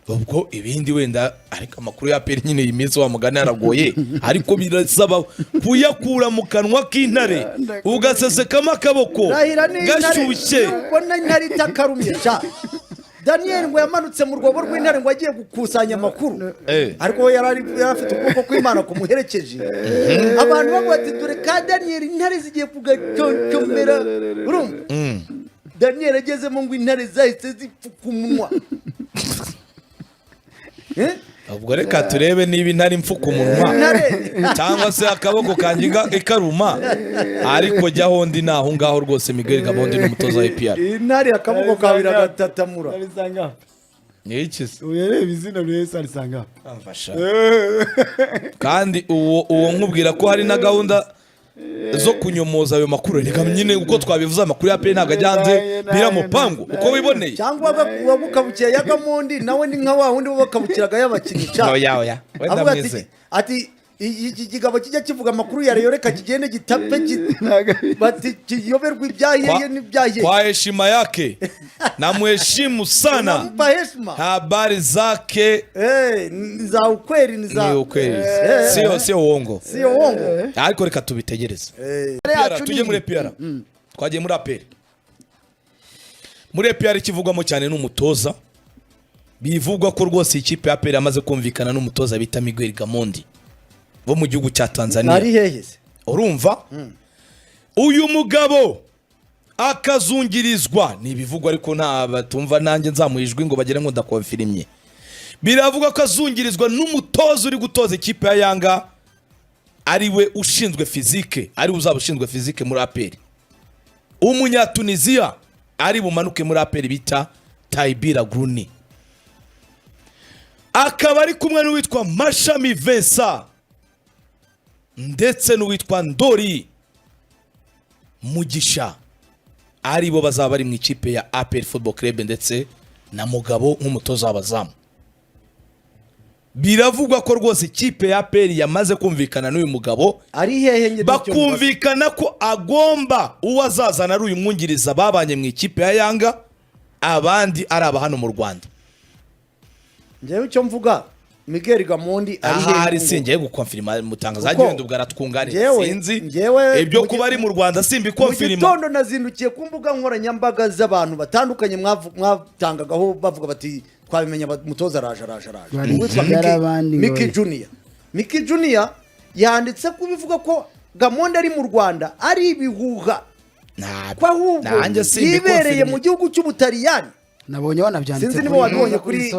ubwo ibindi wenda ariko amakuru ya APR nyine yiminsi wa mugana yaragoye ariko birasaba kuyakura mu kanwa k'intare ugasesekamo akaboko gashyushye ubona intare itakarumye cha Daniel ngo yamanutse mu rwobo rw'intare ngo agiye gukusanya amakuru ariko yari afite ukuboko kw'Imana kumuherekeje abantu bavuga ati dore ka Daniel intare zigiye kugacyomera urumva Daniel agezemo ngo intare zahise zipfuka umunwa ubwo reka turebe niba intare impfuka umunwa cyangwa se akaboko kangiga ikaruma ariko jya hondi naho ngaho rwose Miguel Gamondi n'umutoza wa APR intare akaboko kabira gatatamura ni iki se uyareba izina rwese arisanga amfasha kandi uwo nkubwira ko hari na gahunda zo kunyomoza ayo makuru reka nyine uko twabivuze amakuru ya APR ntago ajyanze bira mupango uko wiboneye cyangwa babukabukiye ya Gamondi nawe ni nka wa wundi bakabukiraga y'abakinnyi cha oya wenda mwize ati iki kigabo kijya kivuga amakuru ya Rayon reka kigende gitape bati kiyoberwa ibyahiye n'ibyahiye kwa heshima yake na mheshimu sana nampa heshima habari zake ni za ukweli ni ukweli sio uongo ariko reka tubitegereze tujye muri APR twagiye muri APR muri APR kivugwamo cyane n'umutoza bivugwa ko rwose ikipe ya APR yamaze kumvikana n'umutoza bita Miguel Gamondi bo mu gihugu cya Tanzania ari heheze urumva uyu mugabo akazungirizwa ni bivugwa ariko nta batumva nanjye nzamuhijwe ngo bagire ngo ndakonfirimye biravuga ko azungirizwa n'umutoza uri gutoza ikipe ya Yanga ari we ushinzwe fizike ari uzaba ushinzwe fizike muri APR Umunya-Tunisia ari bumanuke muri APR bita Taibira Gruni akaba ari kumwe n'uwitwa Mashami Vincent ndetse n'uwitwa Ndori Mugisha ari bo bazaba bari mu ikipe ya APR Football Club ndetse na Mugabo nk'umutoza w'abazamu biravugwa ko rwose ikipe ya APR yamaze kumvikana n'uyu mugabo ari hehe bakumvikana ko agomba uwazazana ari uyu mwungiriza babanye mu ikipe ya Yanga abandi ari aba hano mu Rwanda ngewe icyo mvuga Miguel Gamondi ari hehe ari singiye gukonfirma mutangazaje wenda ubwaratwungane sinzi ibyo kuba ari mu Rwanda simbi konfirma gitondo nazindukiye ku mbuga nkoranyambaga z'abantu batandukanye mwatangagaho bavuga bati twabimenya mutoza araje Miki Junior yanditse kubivuga ko Gamondi ari mu Rwanda ari ibihuha kwa ahubwo yibereye mu gihugu cy'Ubutaliyani nabonye wanabyanditse sinzi niba wabibonye kuri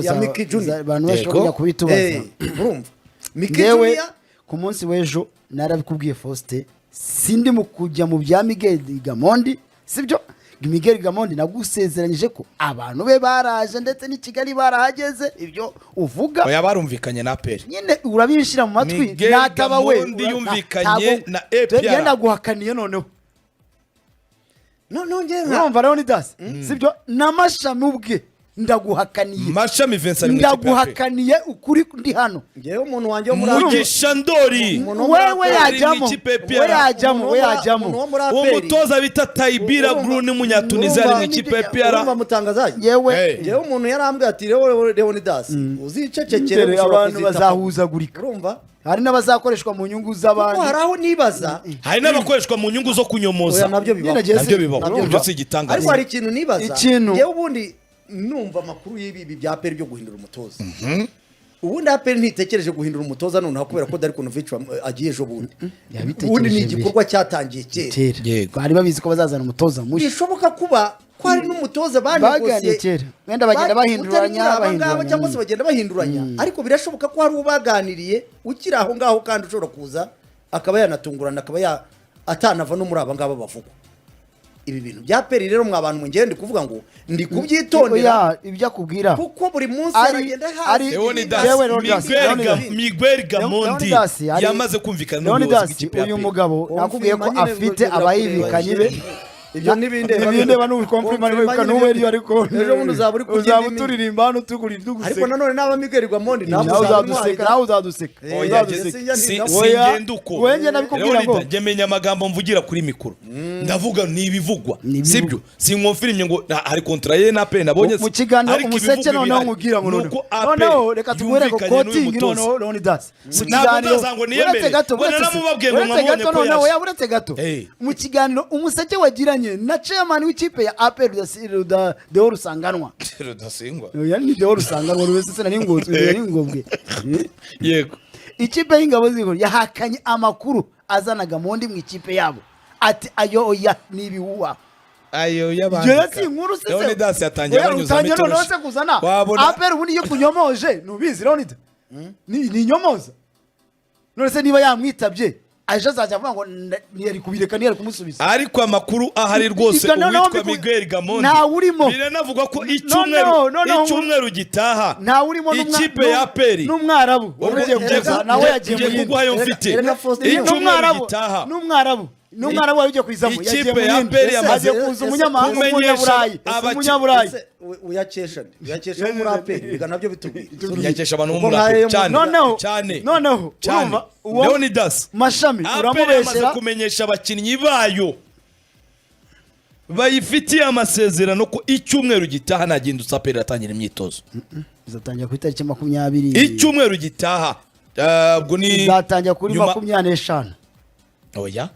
ya Miki Junior abantu bashobora kubitubaza urumva Miki Junior ku munsi w'ejo narabikubwiye Faustin sindi mu kujya mu bya Miguel Gamondi sibyo Miguel Gamondi nagusezeranyije ko abantu be baraje ndetse ni Kigali barahageze ibyo uvuga oya barumvikanye na APR nyine urabishira mu matwi nataba we yumvikanye na APR yenda guhakaniye noneho nongera urumva Leonidas sibyo namashami ubwe ndaguhakaniye Mashami Vincent ndaguhakaniye ukuri ndi hano ngewe umuntu wanje wo muri Mugisha Ndori we yajamo umutoza bita Taibira Gruni Munya-Tunisia ari mu ikipe ya APR urumva mutangazaje ngewe umuntu yarambwiye ati Leonidas uzicecekere abantu bazahuzagurika urumva hari n'abazakoreshwa mu nyungu z'abandi hari aho nibaza hari n'abakoreshwa mu nyungu zo kunyomoza nabyo bibaho byo si igitangaza ariko hari ikintu nibaza ngewe ubundi numva amakuru y'ibi bya APR byo guhindura umutoza ubundi APR ntitekereje guhindura umutoza noneho kubera ko Darko Novic agiye ejo bundi ni igikorwa cyatangiye kera bari babizi ko bazazana umutoza mushya bishoboka kuba ko hari n'umutoza baganiye kera wenda bagenda bahinduranya cyangwa se bagenda bahinduranya ariko birashoboka ko hari ubaganiriye ukiri aho ngaho kandi ushobora kuza akaba yanatungurana akaba atanava no muri aba ngaba bavugwa ibi bintu bya APR rero mwabantu mwengende kuvuga ngo ndi kubyitondera ibyo akubwira kuko buri munsi aragenda Miguel Gamondi yamaze kumvikana n'ubuyobozi bw'ikipe uyu mugabo nakubwiye ko afite abayibikanye be ibyo n'ibindeba n'ibindeba n'ubikomprima ariko n'uweri ariko ejo bundi uzaba uri kurya uzaba uturirimba hano tugurira ariko duguseka nanone n'aba Miguel Gamondi nawe uzaduseka nawe uzaduseka singenda uko wenge nabikubwira ngo njye menya amagambo mvugira kuri mikoro ndavuga n'ibivugwa sibyo sinkonfirimye ngo hari kontra ye na pe nabonye mu kiganiro umuseke noneho nkubwira ngo noneho reka tumwere ko kotingi noneho Leonidas mu kiganiro uretse gato uretse gato mu kiganiro umuseke wagiranye na chairman w'ikipe ya APR Deo Rusanganwa Rudasingwa yani Deo Rusanganwa wese se n'ingobwe yego ikipe y'ingabo z'ingoro yahakanye amakuru azana Gamondi mu ikipe yabo ati ayo oya nibihuwa ayo yabandi yesi inkuru sise Leonidas yatangiye banyuza metero nose kuzana APR ubundi yo kunyomoje nubizi Leonidas ni nyomoza none se niba yamwitabye aje azaje avuga ngo ntiyari kubireka ntiyari kumusubiza ariko amakuru ahari rwose uwitwa Miguel Gamondi biranavuga ko icyumweru gitaha nta urimo ikipe ya peri n'umwarabu nawe yagiye mu kuguhayo mfite icyumweru gitaha n'umwarabu waje kwizamo ikipe ya peri yamaze kuza umunyaburayi uyakesha muri APR biga nabyo bitubwira yakesha abantu muri APR cyane noneho urumva Leonidas mashami uramubeshera kumenyesha abakinnyi bayo bayifitiye amasezerano ko icyumweru gitaha nagenda usapera atangira imyitozo bizatangira ku itariki 20 icyumweru gitaha ubwo ni bizatangira kuri 25 oya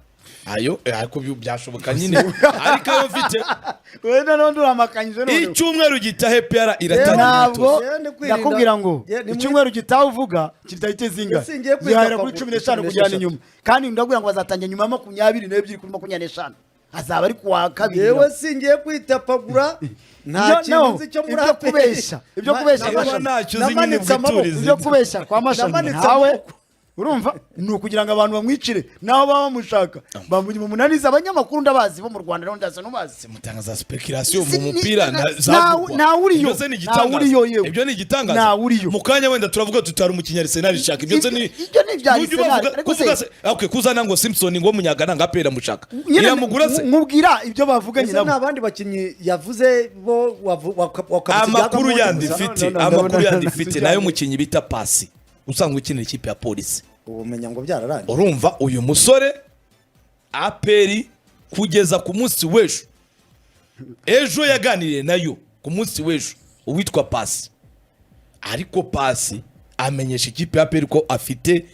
ayo ariko byashoboka nyine ariko ayo mfite wenda no nduramakanyije none icyumweru gitahe pera iratangira ntabwo ndakubwira ngo icyumweru gitahe uvuga kitahite zinga zihara kuri 15 kujyana inyuma kandi ndakubwira ngo bazatangira nyuma 22 kuri 25 azaba ari kuwa kabiri yewe singiye kwitapagura nta kintu cyo muri kubesha ibyo kubesha ibyo kubesha kwa mashami nawe urumva ni ukugira ngo abantu bamwicire naho baba bamushaka bamunaniza abanyamakuru ndabazi bo mu Rwanda rero ndaza nubazi mutangaza speculation mu mupira na uriyo ibyo ni igitangaza mukanya wenda turavuga tutari umukinya Arsenal shaka ibyo ni bya Arsenal kuvuga okay kuzana ngo Simpson ngo munyagana ngapera mushaka iramugura se nkubwira ibyo bavuganye nabo n'abandi bakinyi yavuze bo amakuru yandifite nayo mukinyi bita Pasi usanga ukinira ikipe ya polisi ubumenya ngo byararangiye urumva uyu musore APR kugeza ku munsi w'ejo ejo yaganiriye nayo ku munsi w'ejo uwitwa Pasi ariko Pasi amenyesha ikipe ya APR ko afite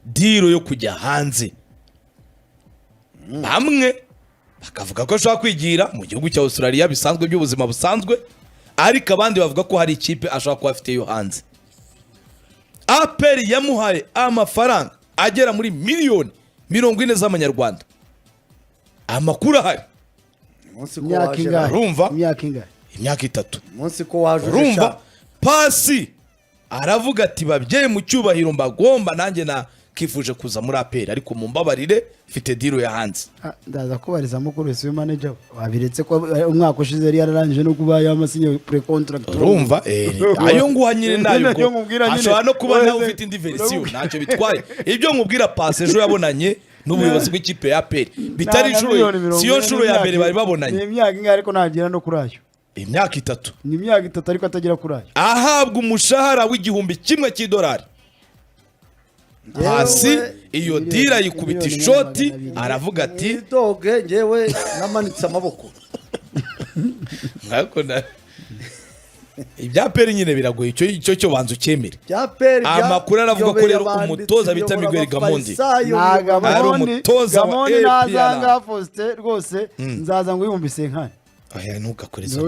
diro yo kujya hanze bamwe bakavuga ko ashaka kwigira mu gihugu cya Australia bisanzwe by'ubuzima busanzwe ariko abandi bavuga ko hari ikipe ashaka kuba afite yo hanze APR yamuhaye amafaranga agera muri miliyoni 40 z'amanyarwanda amakuru ahari urumva imyaka 3 umunsi ko waje urumva Pasi aravuga ati babyeyi mu cyubahiro mbagomba nanjye na kifuje kuza muri APR ariko mumbabarire mfite diro ya hanze ndaza kubariza mukuru wese manager wabiretse ko umwaka ushize yari yararangije no kuba yamasinye pre contract urumva ayo nguhanyire nayo ashobora no kuba nawe ufite indi version ntacyo bitwaye ibyo nkubwira Pasi ejo yabonanye n'ubuyobozi bw'ikipe ya APR bitari siyo nshuro ya mbere bari babonanye imyaka inga ariko ntagira no kurayo imyaka 3 ni imyaka 3 ariko atagira kurayo ahabwa umushahara w'igihumbi kimwe cy'idolari Pasi iyo dira yikubita ishoti aravuga ati doge ngewe namanitse amaboko ngako na ibya peri nyine biragoye icyo banza ukemere amakuru aravuga ko rero umutoza bita Miguel Gamondi ari umutoza wa APR nazanga Faustin rwose nzaza ngo yumvise nkane aya ntugakoreze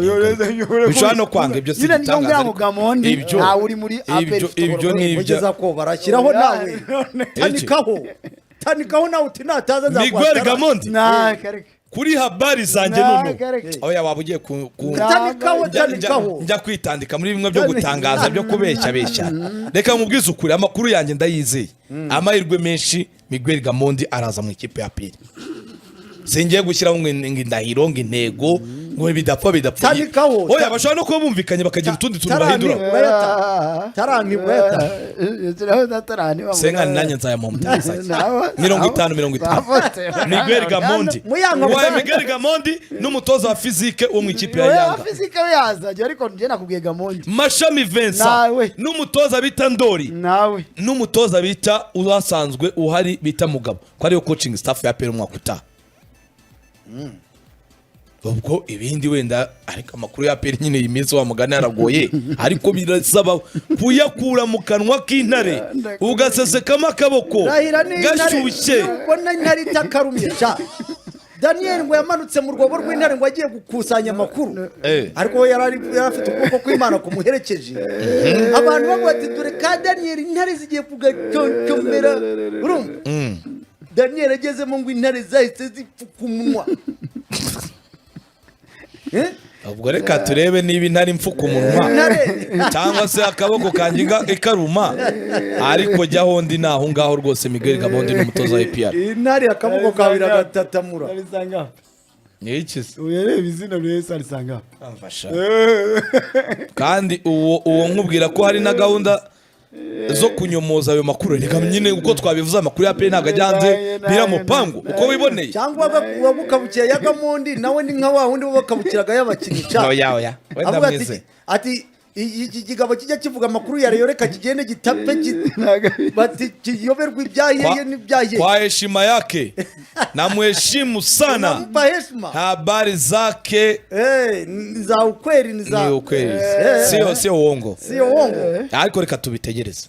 bishobora no kwanga ibyo si gitangaza Gamondi nta uri muri APR ibyo ugeza ko barashyiraho nawe tanikaho nawe utinataza nzakwatara Miguel Gamondi kuri habari zanjye none oya waba ugiye tanikaho njya kwitandika muri bimwe byo gutangaza byo kubeshya reka mubwize ukuri amakuru yanjye ndayizeye amahirwe menshi Miguel Gamondi araza mu ikipe ya APR singiye gushyiraho ngo indahiro ngo intego ngo bidapfa Tanikaho. oya bashobora no kuba bumvikanye bakagira utundi tuntu bahindura senga nanjye nzayamomta mirongo itanu Miguel Gamondi waye Miguel Gamondi n'umutoza wa fizike wo mu ikipe ya Yanga fizike yazajya ariko njye nakubwiye Gamondi Mashami Vincent n'umutoza bita Ndori nawe n'umutoza bita urasanzwe uhari bita Mugabo ko ariyo coaching staff ya PL umwaka utaha ubwo ibindi wenda ariko amakuru ya PL nyine iminsi wa mugana yaragoye ariko birasaba kuyakura mu kanwa k'intare ugasesekamo akaboko gashyushye ubona intare itakarumye cha Daniel ngo yamanutse mu rwobo rw'intare ngo agiye gukusanya amakuru ariko yari afite ukuboko kw'Imana kumuherekeje abantu bavuga ati dore ka Daniel intare zigiye kugacombera urumva Daniel agezemo ngo intare zahise zipfuka umunwa ubwo reka turebe niba intare impfuka umunwa cyangwa se akaboko kanjye ikaruma ariko jyaho ndi naho ngaho rwose Miguel Gamondi n'umutoza wa APR intare akaboko kabira gatatamura n'iki se uyareba izina rwese arisanga amfasha kandi uwo nkubwira ko hari na gahunda zo kunyomoza ayo makuru reka nyine uko twabivuze amakuru ya PL ntago ajyanze bira mupangu uko wiboneye cyangwa wabukabukiye ya Gamondi nawe ni nka wa wundi wabakabukiraga y'abakinnyi cha oya wenda mwize ati iki kigabo kijya kivuga amakuru ya Rayon reka kigende gitape bati kiyoberwa ibyahiye n'ibyahiye kwa heshima yake na mheshimu sana habari zake ni za ukweli sio uongo sio uongo ariko reka tubitegereze